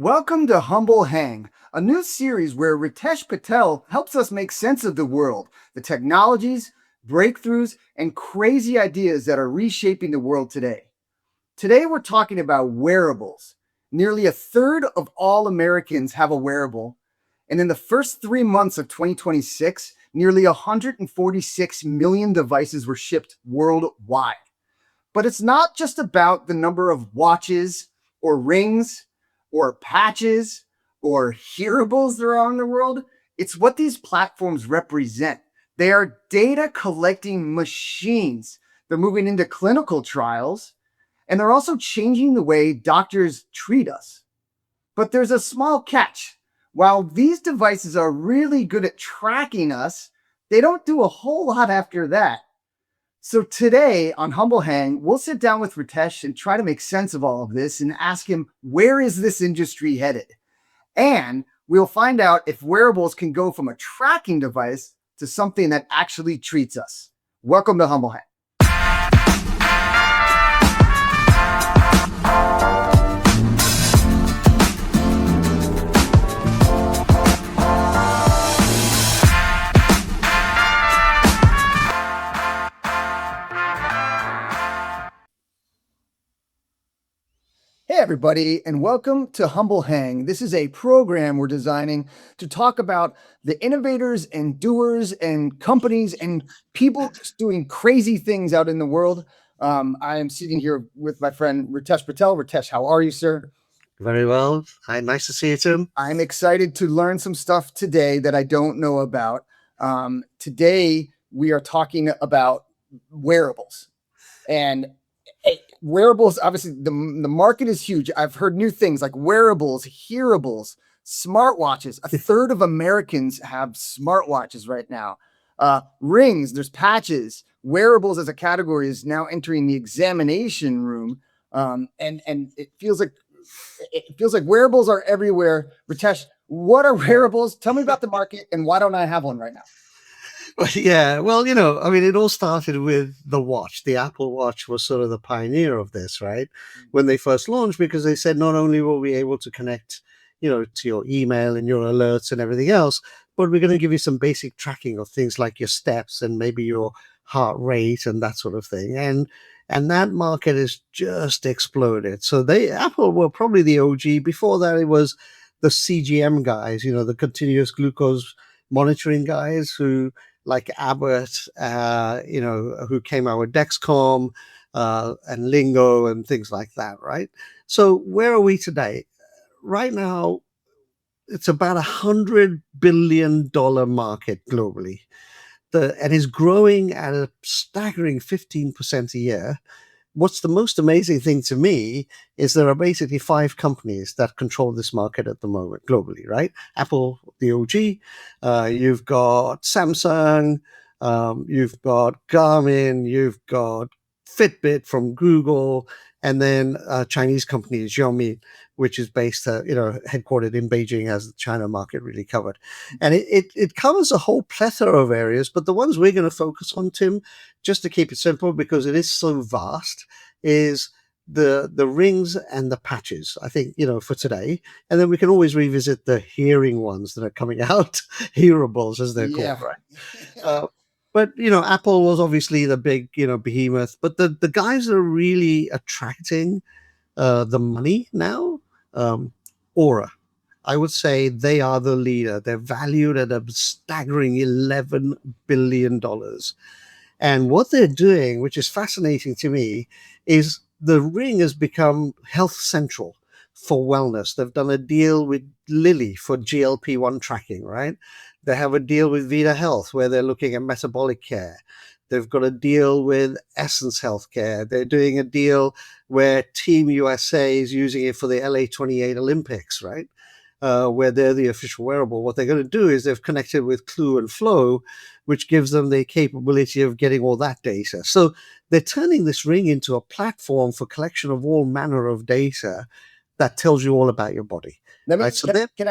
Welcome to Humble Hang, a new series where Ritesh Patel helps us make sense of the world, the technologies, breakthroughs, and crazy ideas that are reshaping the world today. Today, we're talking about wearables. Nearly a third of all Americans have a wearable, and in the first 3 months of 2026, nearly 146 million devices were shipped worldwide. But it's not just about the number of watches or rings or patches or hearables that are on the world. It's what these platforms represent. They are data collecting machines. They're moving into clinical trials, and they're also changing the way doctors treat us. But there's a small catch. While these devices are really good at tracking us, they don't do a whole lot after that. So today on Humble Hang, we'll sit down with Ritesh and try to make sense of all of this and ask him, where is this industry headed? And we'll find out if wearables can go from a tracking device to something that actually treats us. Welcome to Humble Hang. Hey, everybody, and welcome to Humble Hang. This is a program we're designing to talk about the innovators and doers and companies and people just doing crazy things out in the world. I am sitting here with my friend Ritesh Patel. Ritesh, how are you, sir? Very well. Hi, nice to see you, Tim. I'm excited to learn some stuff today that I don't know about. Today, we are talking about wearables. And wearables, obviously, the market is huge. I've heard new things like wearables, hearables, smartwatches. A third of Americans have smartwatches right now. Rings, there's patches. Wearables as a category is now entering the examination room. And it feels like wearables are everywhere. Ritesh, what are wearables? Tell me about the market and why don't I have one right now? Yeah, well, it all started with the watch. The Apple Watch was sort of the pioneer of this, right? When they first launched, because they said not only will we able to connect, to your email and your alerts and everything else, but we're going to give you some basic tracking of things like your steps and maybe your heart rate and that sort of thing. And that market has just exploded. So Apple were probably the OG. Before that, it was the CGM guys, the continuous glucose monitoring guys who like Abbott, who came out with Dexcom and Lingo and things like that, right? So where are we today? Right now, it's about $100 billion market globally. And is growing at a staggering 15% a year. What's the most amazing thing to me is there are basically 5 companies that control this market at the moment globally, right? Apple, the OG, you've got Samsung, you've got Garmin, you've got Fitbit from Google, and then Chinese company Xiaomi, which is based, headquartered in Beijing, as the China market really covered. And it covers a whole plethora of areas, but the ones we're going to focus on, Tim, just to keep it simple, because it is so vast, is the rings and the patches, I think, for today. And then we can always revisit the hearing ones that are coming out, hearables as they're called, right? But, Apple was obviously the big, behemoth, but the guys that are really attracting the money now, Aura. I would say they are the leader. They're valued at a staggering $11 billion. And what they're doing, which is fascinating to me, is the Ring has become health central for wellness. They've done a deal with Lilly for GLP-1 tracking, right? They have a deal with Vita Health where they're looking at metabolic care. They've got a deal with Essence Healthcare. They're doing a deal where Team USA is using it for the LA 28 Olympics, right? Where they're the official wearable. What they're going to do is they've connected with Clue and Flow, which gives them the capability of getting all that data. So they're turning this Ring into a platform for collection of all manner of data that tells you all about your body. Can I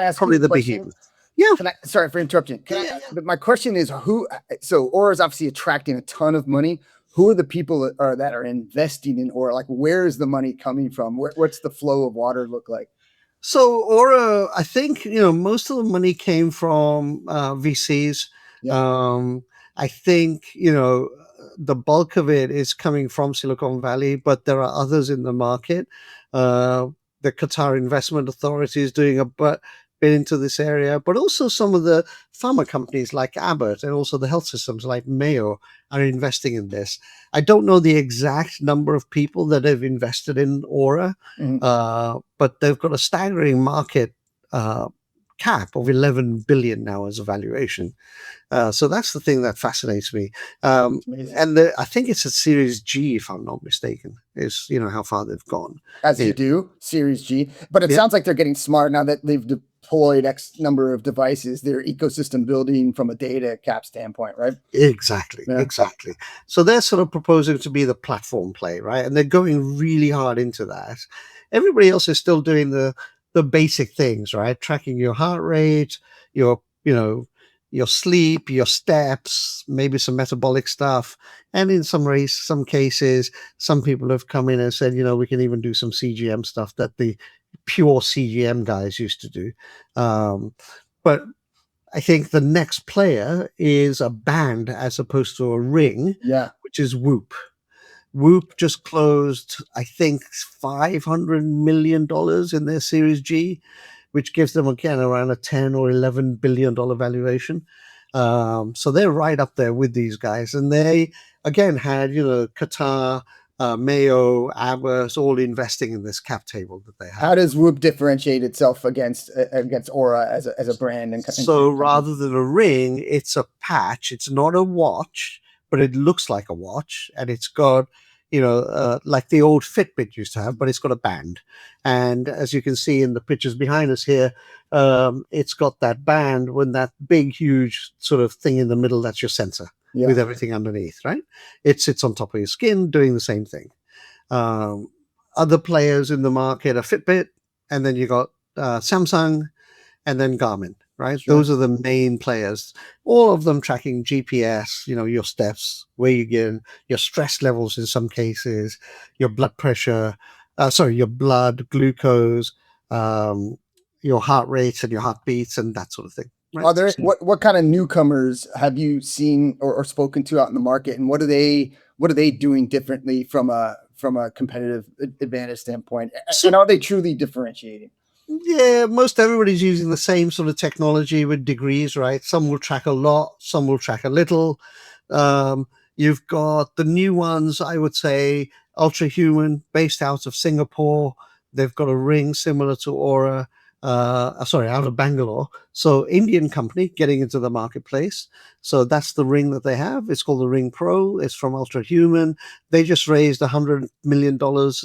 ask probably the behemoth. Yeah. Sorry for interrupting. But my question is so Aura is obviously attracting a ton of money. Who are the people that are investing in Aura? Like, where is the money coming from? What's the flow of water look like? So Aura, I think most of the money came from VCs. Yeah. Um, I think the bulk of it is coming from Silicon Valley, but there are others in the market. Uh, the Qatar Investment Authority is doing a bit into this area, but also some of the pharma companies like Abbott and also the health systems like Mayo are investing in this. I don't know the exact number of people that have invested in Aura, Mhm. but they've got a staggering market uh, cap of 11 billion now as a valuation. So that's the thing that fascinates me. Um, It's amazing. and I think it's a Series G, if I'm not mistaken, is how far they've gone. As you Yeah, do, Series G. But it yeah, sounds like they're getting smart now that they've deployed X number of devices. Their ecosystem building from a data cap standpoint, right? exactly, Yeah. exactly. So they're sort of proposing to be the platform play, right? And they're going really hard into that. Everybody else is still doing the basic things, right? Tracking your heart rate, your your sleep, your steps, maybe some metabolic stuff, and in some cases, some people have come in and said, we can even do some CGM stuff that the pure CGM guys used to do. But I think the next player is a band as opposed to a ring, Yeah. which is Whoop. Whoop just closed, I think, $500 million in their Series G, which gives them again around a 10 or $11 billion valuation. So they're right up there with these guys, and they again had Qatar, Mayo, Abbas all investing in this cap table that they How have. does Whoop differentiate itself against Aura as a brand and So company? rather than a ring, it's a patch. It's not a watch, but it looks like a watch, and it's got, like the old Fitbit used to have, but it's got a band. And as you can see in the pictures behind us here, it's got that band with that big, huge sort of thing in the middle. That's your sensor Yeah. with everything underneath, right? It sits on top of your skin, doing the same thing. Um, Other players in the market are Fitbit, and then you got Samsung, and then Garmin, right? Sure. Those are the main players. All of them tracking GPS, your steps, where you get, your stress levels in some cases, your blood pressure, your blood glucose, um, your heart rates and your heartbeats and that sort of thing, right? Are there So, what kind of newcomers have you seen or spoken to out in the market, and what are they doing differently from a competitive advantage standpoint? And so are they truly differentiating? yeah, most everybody's using the same sort of technology with degrees, right? Some will track a lot, some will track a little. Um, you've got the new ones, I would say, Ultra Human, based out of Singapore. They've got a ring similar to Aura, sorry, out of Bangalore. So, Indian company getting into the marketplace. So, that's the ring that they have. It's called the Ring Pro. It's from Ultra Human. They just raised $100 million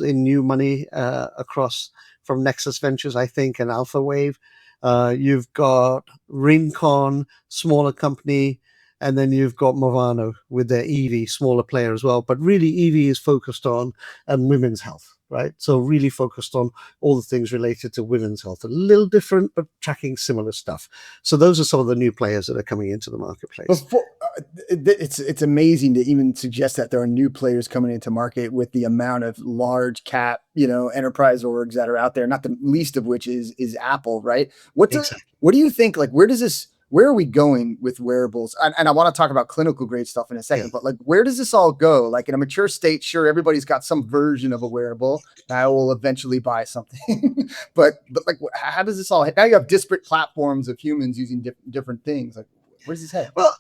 in new money across from Nexus Ventures, I think, and Alpha Wave. You've got Rincon, smaller company, and then you've got Movano with their EV, smaller player as well. But really, EV is focused on women's health, right? So really focused on all the things related to women's health. A little different, but tracking similar stuff. So those are some of the new players that are coming into the marketplace. Before it's amazing to even suggest that there are new players coming into market with the amount of large cap, enterprise orgs that are out there. Not the least of which is Apple, right? Exactly. What do you think? Like, where are we going with wearables? And I want to talk about clinical grade stuff in a Yeah. second, but like, where does this all go? Like in a mature state, sure, everybody's got some version of a wearable. I will eventually buy something, but like, how does this all? Now you have disparate platforms of humans using different things. Like, where's this head? Well,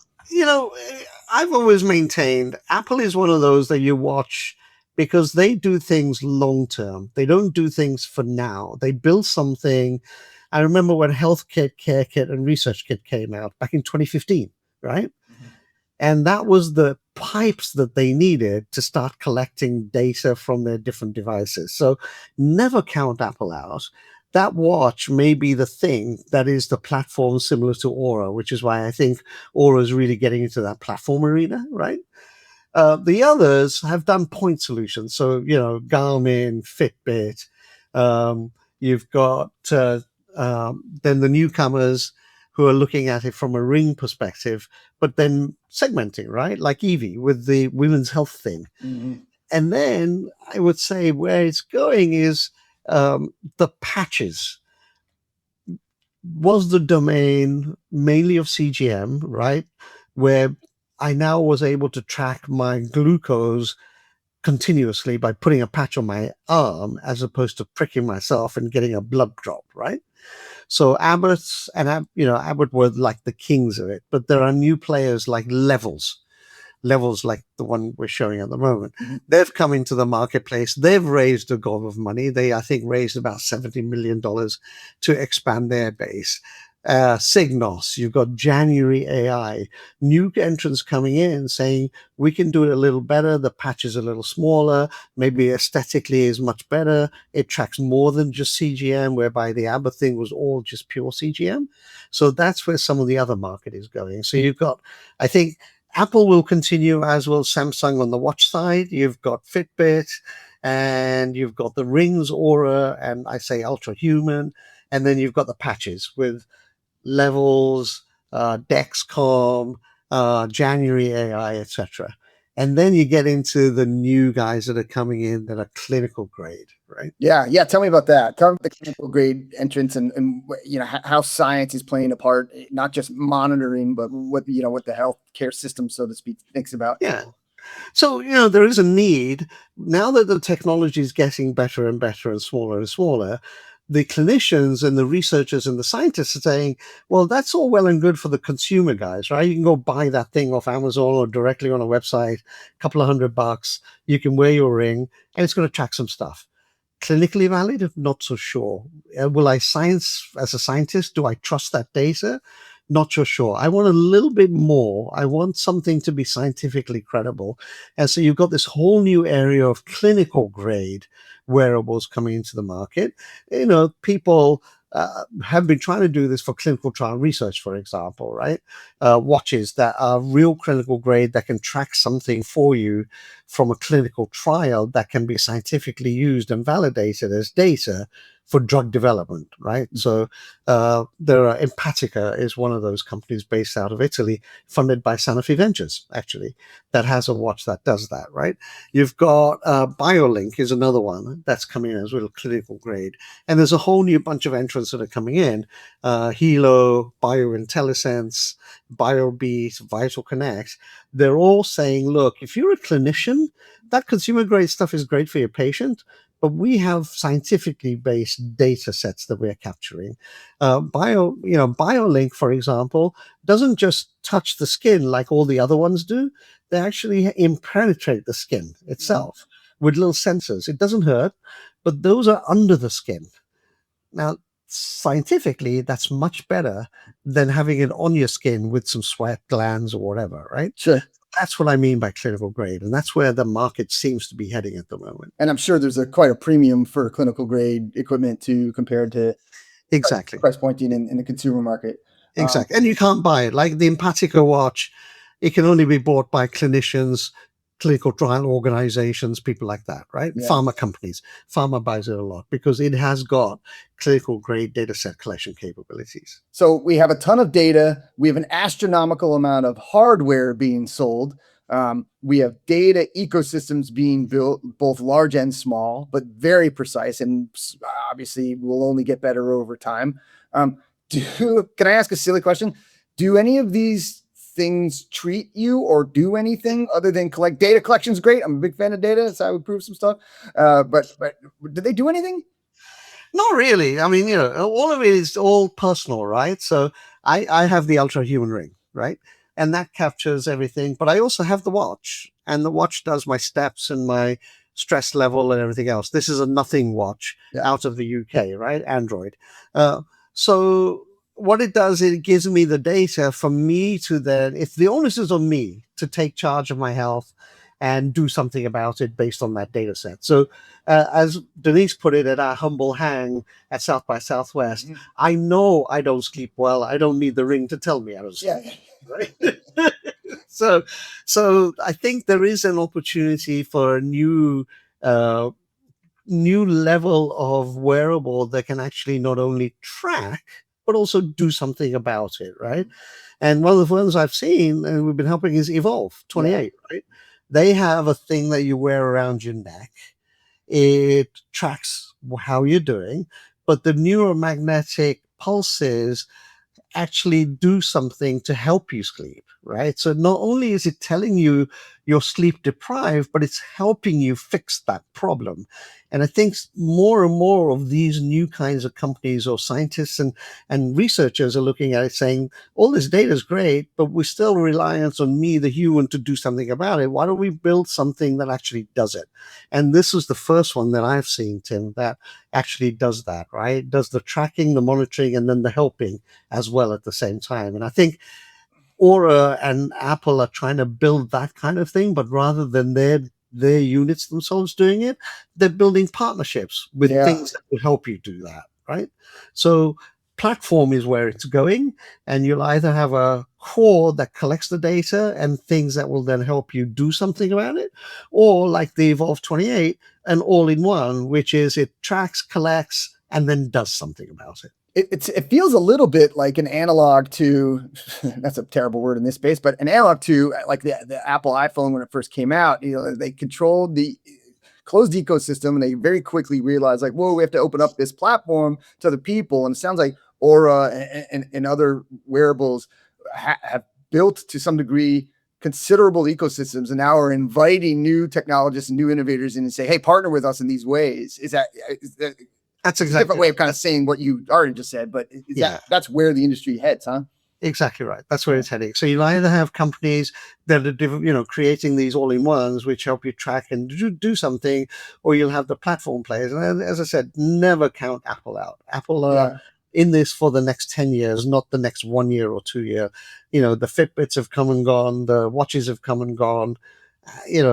I've always maintained Apple is one of those that you watch because they do things long term. They don't do things for now. They build something. I remember when Health Kit, Care Kit, and Research Kit came out back in 2015, right? Mhm. And that was the pipes that they needed to start collecting data from their different devices. So never count Apple out. That watch may be the thing that is the platform similar to Aura, which is why I think Aura is really getting into that platform arena, right? The others have done point solutions. So, Garmin, Fitbit, um, you've got then the newcomers who are looking at it from a ring perspective, but then segmenting, right? Like Evie with the women's health thing. Mhm. And then I would say where it's going is the patches. was the domain mainly of CGM, right? Where I now was able to track my glucose continuously by putting a patch on my arm as opposed to pricking myself and getting a blood drop, right? So Abbott's and Abbott were like the kings of it, but there are new players like Levels like the one we're showing at the moment. They've come into the marketplace. They've raised a gob of money. They, I think, raised about $70 million to expand their base. Signos, you've got January AI, new entrants coming in saying we can do it a little better. The patch is a little smaller, maybe aesthetically is much better. It tracks more than just CGM, whereby the Abbott thing was all just pure CGM. So that's where some of the other market is going. So you've got, I think, Apple will continue, as will Samsung on the watch side. You've got Fitbit, and you've got the Rings Aura, and I say Ultra Human, and then you've got the patches with Levels, Dexcom, January AI, etc. And then you get into the new guys that are coming in that are clinical grade, right? Yeah. Tell me about that. Tell me about the clinical grade entrance and how science is playing a part, not just monitoring, but what the healthcare system, so to speak, thinks about. Yeah. So, there is a need now that the technology is getting better and better and smaller. The clinicians and the researchers and the scientists are saying, well, that's all well and good for the consumer guys, right? You can go buy that thing off Amazon or directly on a website, a couple of $100. You can wear your ring and it's going to track some stuff. Clinically valid? Not so sure. Will I as a scientist, do I trust that data? Not so sure. I want a little bit more. I want something to be scientifically credible. And so you've got this whole new area of clinical grade wearables coming into the market. People have been trying to do this for clinical trial research, for example, right? Watches that are real clinical grade that can track something for you from a clinical trial that can be scientifically used and validated as data for drug development, right? So there are Empatica is one of those companies based out of Italy, funded by Sanofi Ventures, actually, that has a watch that does that, right? You've got BioLink is another one that's coming in as well, clinical grade. And there's a whole new bunch of entrants that are coming in. Hilo, BioIntellisense, BioBeat, Vital Connect. They're all saying, look, if you're a clinician, that consumer grade stuff is great for your patient, but we have scientifically based data sets that we're capturing. BioLink, for example, doesn't just touch the skin like all the other ones do. They actually penetrate the skin itself with little sensors. It doesn't hurt, but those are under the skin. Now, scientifically, that's much better than having it on your skin with some sweat glands or whatever, right? Sure. That's what I mean by clinical grade, and that's where the market seems to be heading at the moment. And I'm sure there's quite a premium for clinical grade equipment compared to Exactly. price pointing in the consumer market. Exactly. And you can't buy it. Like the Empatica watch, it can only be bought by clinicians, clinical trial organizations, people like that, right? Yeah. Pharma companies. Pharma buys it a lot because it has got clinical grade data set collection capabilities. So we have a ton of data. We have an astronomical amount of hardware being sold. We have data ecosystems being built, both large and small, but very precise, and obviously will only get better over time. Can I ask a silly question? Do any of these things treat you or do anything other than collect data? Collection is great. I'm a big fan of data, so I would prove some stuff. But do they do anything? Not really. I mean, all of it is all personal, right? So I have the Ultra Human Ring, right? And that captures everything. But I also have the watch, and the watch does my steps and my stress level and everything else. This is a nothing watch out of the UK, right? Android. So what it does, it gives me the data for me to then, if the onus is on me to take charge of my health and do something about it based on that data set. So as Denise put it at our humble hang at South by Southwest, I know I don't sleep well. I don't need the ring to tell me I don't sleep. Yeah. Right? So I think there is an opportunity for a new level of wearable that can actually not only track but also do something about it, right? And one of the ones I've seen and we've been helping is Evolve 28, right? They have a thing that you wear around your neck. It tracks how you're doing, but the neuromagnetic pulses actually do something to help you sleep, right? So not only is it telling you you're sleep deprived, but it's helping you fix that problem. And I think more and more of these new kinds of companies or scientists and researchers are looking at it saying, all this data is great, but we're still reliant on me, the human, to do something about it. Why don't we build something that actually does it? And this is the first one that I've seen, Tim, that actually does that, right? Does the tracking, the monitoring, and then the helping as well at the same time. And I think Aura and Apple are trying to build that kind of thing, but rather than their units themselves doing it, they're building partnerships with things that will help you do that, right? So platform is where it's going, and you'll either have a core that collects the data and things that will then help you do something about it, or like the Evolve 28, an all-in-one, which is it tracks, collects, and then does something about it. It feels a little bit like an analog to, that's a terrible word in this space, but an analog to like the Apple iPhone when it first came out. They controlled the closed ecosystem, and they very quickly realized like, whoa, we have to open up this platform to other people. And it sounds like Aura and other wearables have built to some degree considerable ecosystems, and now are inviting new technologists and new innovators in and say, hey, partner with us in these ways. Is that that's exactly a different way of kind of saying what you already just said, but that's where the industry heads, huh? Exactly right. That's where it's heading. So you'll either have companies that are, creating these all-in-ones which help you track and do something, or you'll have the platform players. And as I said, never count Apple out. Apple are in this for the next 10 years, not the next 1 year or 2 year. The Fitbits have come and gone, the watches have come and gone.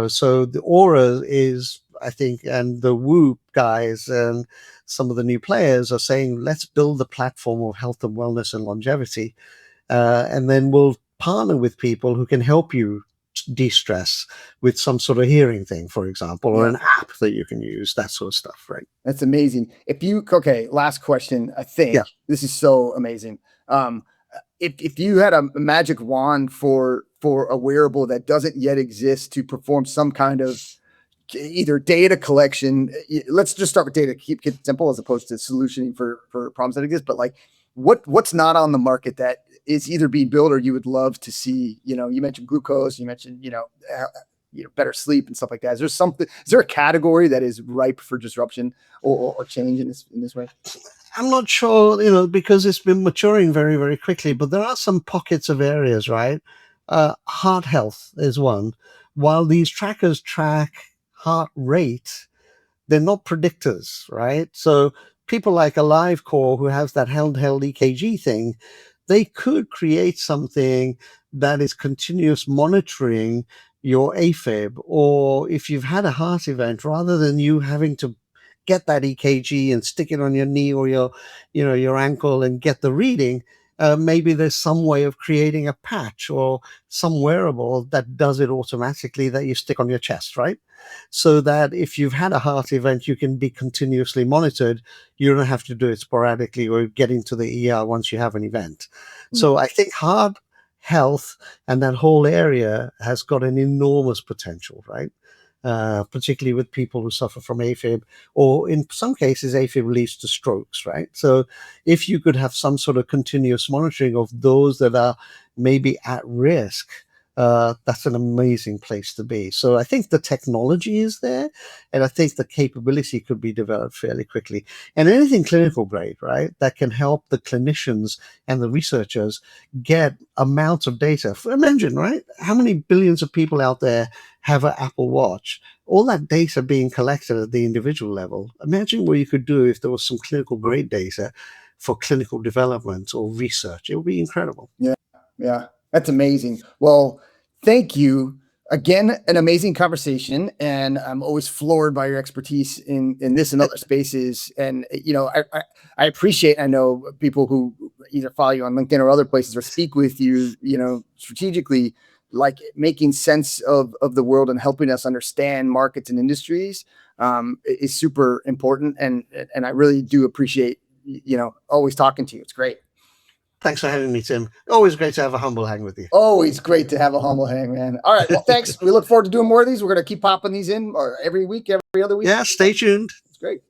So the Aura is, I think, and the Whoop guys and some of the new players are saying, let's build the platform of health and wellness and longevity. And then we'll partner with people who can help you de-stress with some sort of hearing thing, for example, or an app that you can use, that sort of stuff, right? That's amazing. Last question. I think this is so amazing. If you had a magic wand for a wearable that doesn't yet exist to perform some kind of either data collection, let's just start with data, keep it simple as opposed to solutioning for problems that exist, but like what's not on the market that is either being built or you would love to see? You mentioned glucose, you mentioned better sleep and stuff like that. Is there a category that is ripe for disruption or change in this way? I'm not sure, because it's been maturing very, very quickly, but there are some pockets of areas, right? Heart health is one. While these trackers track heart rate, they're not predictors, right? So people like AliveCore, who has that handheld EKG thing, they could create something that is continuous monitoring your AFib, or if you've had a heart event, rather than you having to get that EKG and stick it on your knee or your ankle and get the reading, maybe there's some way of creating a patch or some wearable that does it automatically that you stick on your chest, right? So that if you've had a heart event, you can be continuously monitored. You don't have to do it sporadically or get into the ER once you have an event. So I think heart health and that whole area has got an enormous potential, right? Particularly with people who suffer from AFib, or in some cases, AFib leads to strokes, right? So if you could have some sort of continuous monitoring of those that are maybe at risk, that's an amazing place to be. So I think the technology is there, and I think the capability could be developed fairly quickly. And anything clinical grade, right, that can help the clinicians and the researchers get amounts of data. Imagine, right, how many billions of people out there have an Apple Watch? All that data being collected at the individual level. Imagine what you could do if there was some clinical grade data for clinical development or research. It would be incredible. Yeah, that's amazing. Well, thank you again. An amazing conversation, and I'm always floored by your expertise in this and other spaces. And I appreciate. I know people who either follow you on LinkedIn or other places or speak with you, strategically, like making sense of the world and helping us understand markets and industries is super important. And I really do appreciate always talking to you. It's great. Thanks for having me, Tim. Always great to have a humble hang with you. Always great to have a humble hang, man. All right. Well, thanks. We look forward to doing more of these. We're going to keep popping these in every week, every other week. Yeah, stay tuned. It's great.